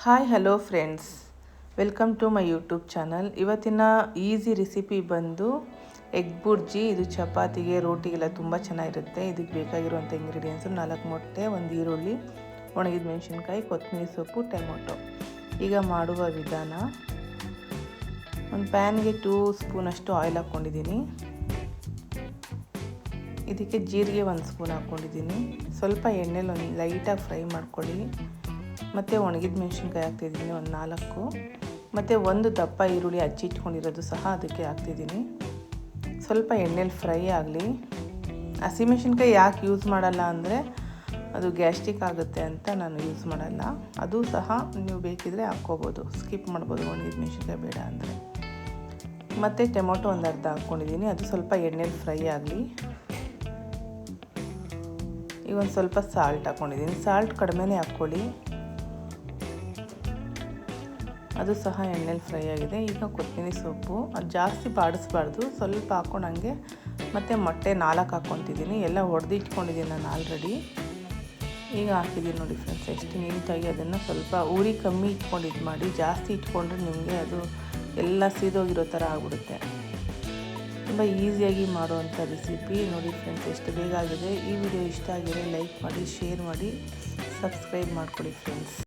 Hi hello friends, welcome to my YouTube channel. ಇವತ್ತಿನ easy recipe ಬಂದು egg bhurji. ಇದು ಚಪಾತಿಗೆ ರೋಟಿಗೆಲ್ಲ ತುಂಬ ಚೆನ್ನಾಗಿರುತ್ತೆ. ಇದಕ್ಕೆ ಬೇಕಾಗಿರುವಂಥ ಇಂಗ್ರೀಡಿಯೆಂಟ್ಸು 4 ಮೊಟ್ಟೆ, 1 ಈರುಳ್ಳಿ, ಒಣಗಿದ ಮೆಣಸಿನ್ಕಾಯಿ, ಕೊತ್ತಂಬರಿ ಸೊಪ್ಪು, ಟೊಮೊಟೊ. ಈಗ ಮಾಡುವ ವಿಧಾನ: ಒಂದು ಪ್ಯಾನ್ಗೆ 2 ಸ್ಪೂನಷ್ಟು ಆಯಿಲ್ ಹಾಕ್ಕೊಂಡಿದ್ದೀನಿ. ಇದಕ್ಕೆ ಜೀರಿಗೆ 1 ಸ್ಪೂನ್ ಹಾಕ್ಕೊಂಡಿದ್ದೀನಿ. ಸ್ವಲ್ಪ ಎಣ್ಣೆಲಿ ಒಂದು ಲೈಟಾಗಿ ಫ್ರೈ ಮಾಡ್ಕೊಳ್ಳಿ. ಮತ್ತು ಒಣಗಿದ ಮೆಣಸಿನ್ಕಾಯಿ ಹಾಕ್ತಿದ್ದೀನಿ ಒಂದು 4, ಮತ್ತು 1 ದಪ್ಪ ಈರುಳ್ಳಿ ಹಚ್ಚಿಟ್ಕೊಂಡಿರೋದು ಸಹ ಅದಕ್ಕೆ ಹಾಕ್ತಿದ್ದೀನಿ. ಸ್ವಲ್ಪ ಎಣ್ಣೆಲಿ ಫ್ರೈ ಆಗಲಿ. ಹಸಿಮೆಣಸಿನ್ಕಾಯಿ ಯಾಕೆ ಯೂಸ್ ಮಾಡಲ್ಲ ಅಂದರೆ ಅದು ಗ್ಯಾಸ್ಟ್ರಿಕ್ ಆಗುತ್ತೆ ಅಂತ ನಾನು ಯೂಸ್ ಮಾಡಲ್ಲ. ಅದು ಸಹ ನೀವು ಬೇಕಿದ್ರೆ ಹಾಕ್ಕೋಬೋದು, ಸ್ಕಿಪ್ ಮಾಡ್ಬೋದು ಒಣಗಿದ ಮೆಣಸಿನ್ಕಾಯಿ ಬೇಡ ಅಂದರೆ. ಮತ್ತು ಟೊಮೊಟೊ ಒಂದು ಅರ್ಧ ಹಾಕ್ಕೊಂಡಿದ್ದೀನಿ. ಅದು ಸ್ವಲ್ಪ ಎಣ್ಣೆಲಿ ಫ್ರೈ ಆಗಲಿ. ಈಗ ಒಂದು ಸ್ವಲ್ಪ ಸಾಲ್ಟ್ ಹಾಕ್ಕೊಂಡಿದ್ದೀನಿ. ಸಾಲ್ಟ್ ಕಡಿಮೆನೇ ಹಾಕ್ಕೊಳ್ಳಿ. ಅದು ಸಹ ಎಣ್ಣೆಲಿ ಫ್ರೈ ಆಗಿದೆ. ಈಗ ಕೊತ್ತಂಬರಿ ಸೊಪ್ಪು, ಅದು ಜಾಸ್ತಿ ಬಾಡಿಸ್ಬಾರ್ದು, ಸ್ವಲ್ಪ ಹಾಕ್ಕೊಂಡಂಗೆ. ಮತ್ತು ಮೊಟ್ಟೆ 4 ಹಾಕ್ಕೊತಿದ್ದೀನಿ. ಎಲ್ಲ ಹೊಡೆದಿಟ್ಕೊಂಡಿದ್ದೀನಿ ನಾನು ಆಲ್ರೆಡಿ. ಈಗ ಹಾಕಿದ್ದೀನಿ ನೋಡಿ ಫ್ರೆಂಡ್ಸ್, ಎಷ್ಟು ನೀಟಾಗಿ. ಅದನ್ನು ಸ್ವಲ್ಪ ಉರಿ ಕಮ್ಮಿ ಇಟ್ಕೊಂಡು ಇದು ಮಾಡಿ. ಜಾಸ್ತಿ ಇಟ್ಕೊಂಡ್ರೆ ನಿಮಗೆ ಅದು ಎಲ್ಲ ಸೀದೋಗಿರೋ ಥರ ಆಗ್ಬಿಡುತ್ತೆ. ತುಂಬ ಈಸಿಯಾಗಿ ಮಾಡುವಂಥ ರೆಸಿಪಿ ನೋಡಿ ಫ್ರೆಂಡ್ಸ್, ಎಷ್ಟು ಬೇಗ ಆಗಿದೆ. ಈ ವಿಡಿಯೋ ಇಷ್ಟ ಆಗಿದ್ರೆ ಲೈಕ್ ಮಾಡಿ, ಶೇರ್ ಮಾಡಿ, ಸಬ್ಸ್ಕ್ರೈಬ್ ಮಾಡ್ಕೊಳ್ಳಿ ಫ್ರೆಂಡ್ಸ್.